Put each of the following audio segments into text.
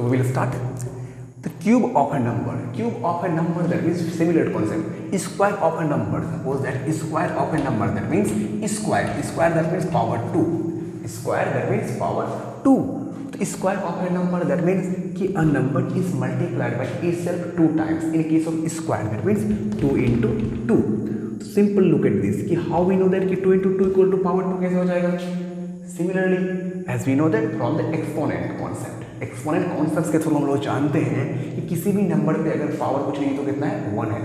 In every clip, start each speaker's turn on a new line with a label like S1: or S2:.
S1: So we will start. The cube of a number. Cube of a number, that means similar concept. Square of a number. Suppose that square of a number, that means square. Square, that means power 2. Square, that means power 2. तो square of a number, that means कि a number is multiplied by itself 2 times. In case of square, that means 2 into 2. Simple look at this कि how we know that कि 2 into 2 equal to power 2 कैसे हो जाएगा? Similarly, as we know that from the exponent concept. Exponent concept के through हम लोग जानते हैं कि किसी भी नंबर पे अगर पावर कुछ नहीं तो कितना है 1 है.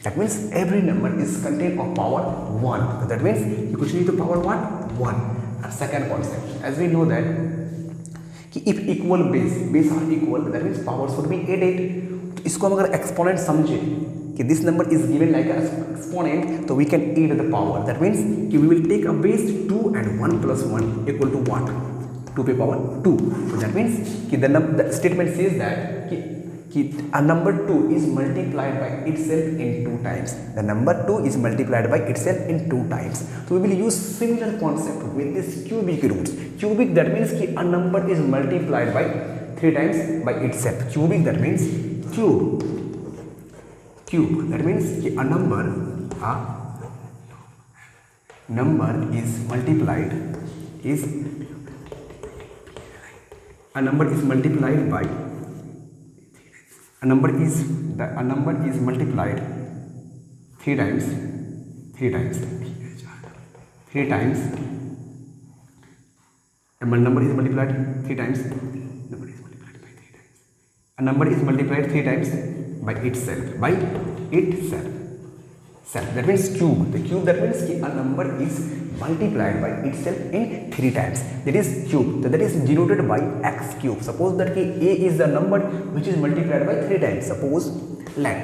S1: That means every number is contain of power 1. That means कि कुछ नहीं तो power 1. And second concept, as we know that कि if equal base are equal, that means power should be 8. तो इसको हम अगर एक्सपोनेंट समझे कि this number is given like exponent, तो we can add the power. That means कि we will take a base 2 and 1 plus 1 equal to what? 2 पे power 2. So that means कि the statement says that कि a number 2 is multiplied by itself in 2 times. The number 2 is multiplied by itself in 2 times. So we will use similar concept with this cubic roots. Cubic, that means कि a number is multiplied by 3 times by itself. Cubic, that means cube. That means कि a number is multiplied by a number is multiplied 3 times. A number is multiplied 3 times. A number is multiplied 3 times by itself. That means cube. The cube, that means कि a number is multiplied by itself in 3 times. That is cube. So that is denoted by x cube. Suppose that कि a is the number which is multiplied by 3 times. Suppose let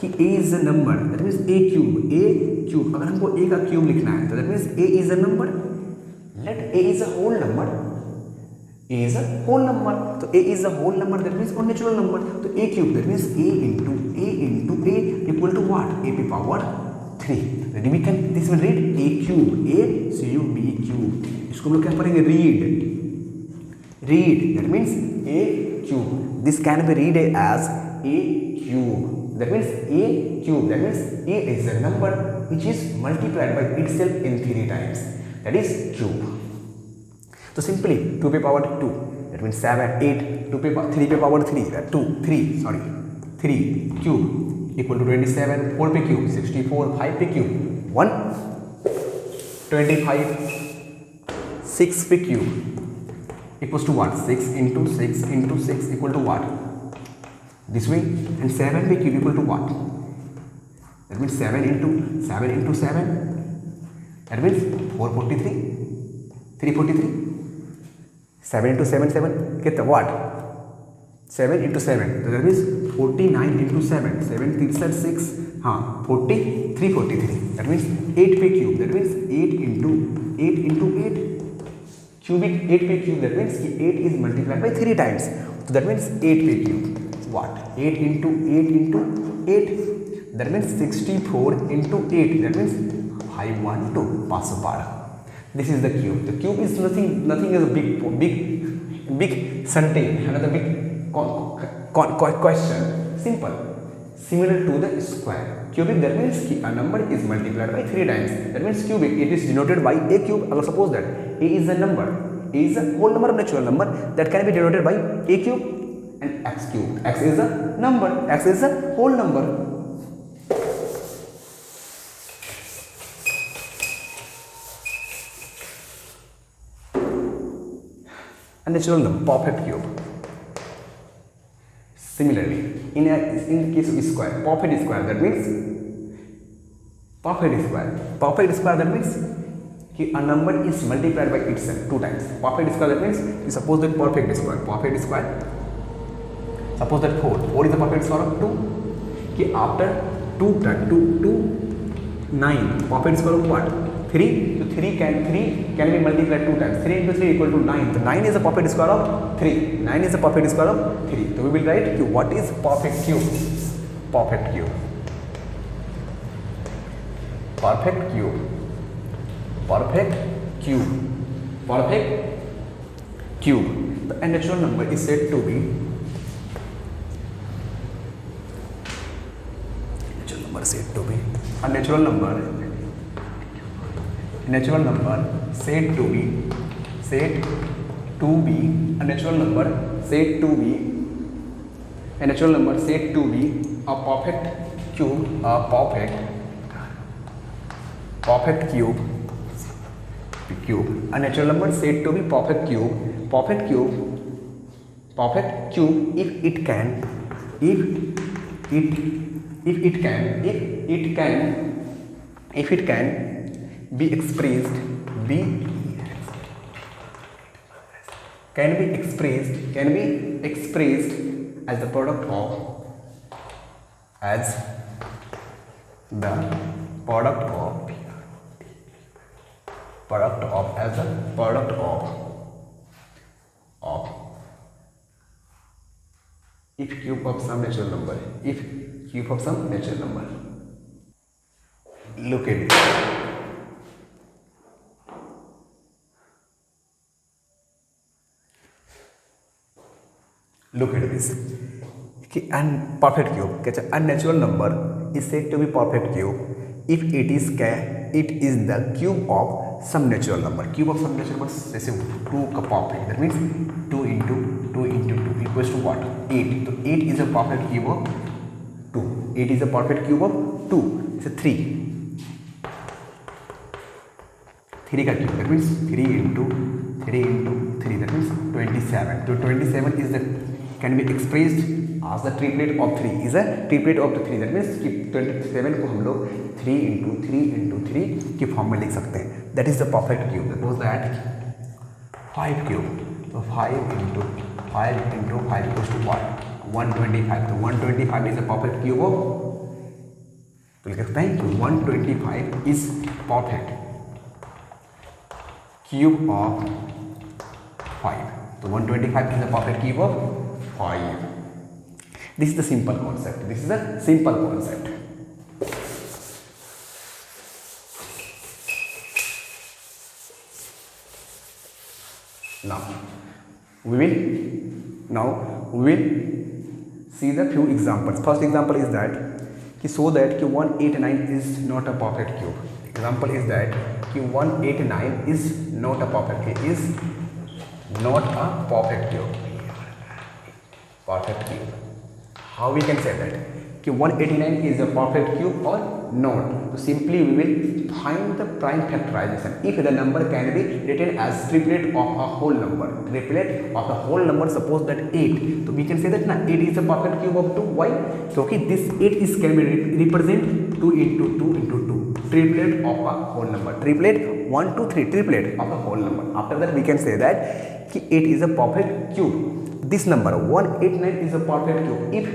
S1: कि a is the number, that means a cube. अगर हमको a का cube लिखना है, तो that means a is a number. Let a is a whole number. A is a whole number. तो a is a whole number, that means a natural number. तो a cube, that means a into a equal to what? A to power 3. Then we can, this will read a cube. इसको हम लोग क्या पढ़ेंगे? Read. That means a cube. This can be read as a cube. That means a cube. That means a is a number which is multiplied by itself in 3 times. That is cube. So simply 2 पे power 2, that means 7, 8, 3 पे power 3, 3 cube equal to 27, 4 पे cube 64, 5 पे cube 125, 6 पे cube equals to what? 6 into 6 equal to what? This way. And 7 पे cube equal to what? That means 7 into 7, that means 443, 343. 7 into 7, कितना what? 7 into 7, तो that means 49 into 7, 7 3 6, हाँ 43. That means 8 पे cube, that means 8 into 8 cubic 8 पे cube, that means 8 is multiplied by 3 times. So that means 8 पे cube, what? 8 into 8, that means 64 into 8, that means 512. पासो This is the cube. The cube is nothing is a big sentence, another big question. Simple. Similar to the square. Cubic, that means a number is multiplied by 3 times. That means cubic, it is denoted by a cube. I'll suppose that a is a number. A is a whole number, natural number, that can be denoted by a cube and x cube. X is a number. X is a whole number. A natural number, perfect cube. Similarly, in the case of square, perfect square, that means that means कि a number is multiplied by itself 2 times. Perfect square, that means you suppose that perfect square. Suppose that 4 is the perfect square of 2. कि after 2 9, perfect square of what? 3. So 3 can be multiplied 2 times. 3 into 3 equal to 9. So 9 is a perfect square of 3. 9 is a perfect square of 3. So we will write what is perfect cube? Perfect cube. a natural number is said to be a natural number said to be a natural number said to be a perfect cube, a natural number said to be perfect cube if it can be expressed as the product of if cube of some natural number. Look at it. Look at this. Perfect cube. A natural number is said to be perfect cube if it is the cube of some natural number. Cube of some natural number, जैसे 2 का perfect. That means 2 into 2 equals to what? 8. So 8 is a perfect cube of 2. 8 is a perfect cube of 2. So 3. 3 का cube. That means 3 into 3. That means 27. So 27 is can be expressed as the triplet of 3. Is a triplet of 3. That means 27 को हम लोग 3 into 3 की form में लिख सकते हैं. That is the perfect cube. Suppose that 5 cube. So 5 into 5 equals to what? 125. So 125 is a perfect cube of. तो लिख सकते हैं कि 125 is perfect cube of 5. So 125 is a perfect cube of 5. This is the simple concept. Now we will see the few examples. First example is that so that 189 is not a perfect cube. Example is that 189 is not a perfect cube. How we can say that? 189 is a perfect cube or not? So simply we will find the prime factorization. If the number can be written as triplet of a whole number, suppose that 8. So we can say that 8 is a perfect cube of 2. Why? So this 8 is can be represent 2 into 2 into 2. Triplet of a whole number. Triplet 1, 2, 3. Triplet of a whole number. After that we can say that 8 is a perfect cube. This number 189 is a perfect cube if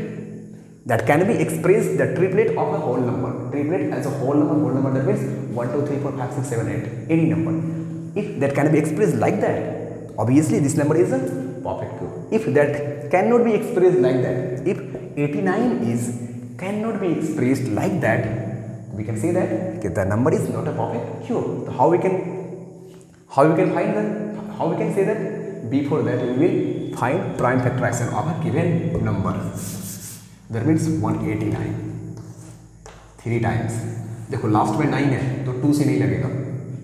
S1: that can be expressed the triplet of a whole number. Triplet as a whole number that means 1, 2, 3, 4, 5, 6, 7, 8. Any number. If that can be expressed like that, obviously this number is a perfect cube. If that cannot be expressed like that, if 89 cannot be expressed like that, we can say that the number is not a perfect cube. So how we can find that? How we can say that? Before that we will find prime factorization of a given number. That means 189 3 times. देखो last में 9 है तो 2 से नहीं लगेगा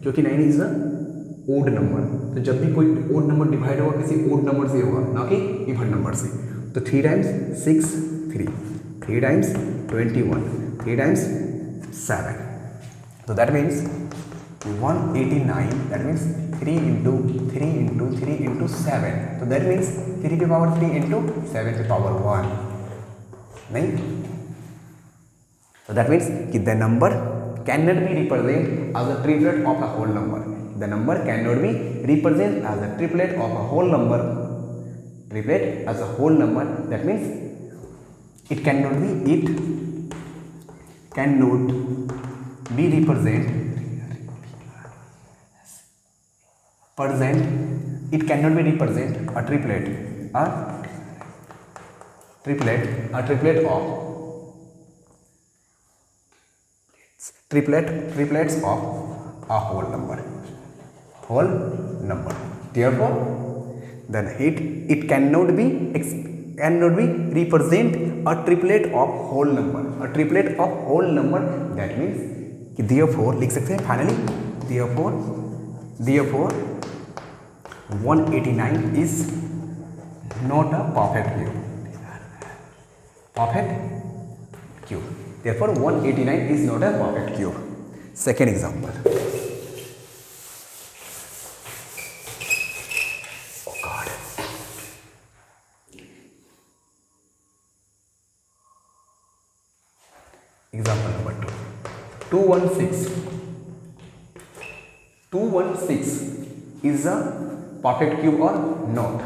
S1: क्योंकि 9 is a odd number. तो जब भी कोई ओड नंबर डिवाइड होगा किसी ओड नंबर से होगा ना कि इवन नंबर से. तो 3 टाइम्स 6 3 टाइम्स 21 3 टाइम्स 7. तो that means 189 that means 3 into 7. So that means 3 की पावर 3 into 7 की पावर 1 नहीं. So that means कि the number cannot be represented as a triplet of a whole number. The number cannot be represented as a triplet of a whole number. That means it cannot be represented. It cannot be represent a triplet of triplets of a whole number. Therefore then it cannot be represent a triplet of whole number. A triplet of whole number, that means कि therefore लिख सकते हैं finally, therefore 189 is not a perfect cube. Perfect cube. Therefore 189 is not a perfect cube. Second example. Oh God. Example number 2. 216 is a perfect cube or not?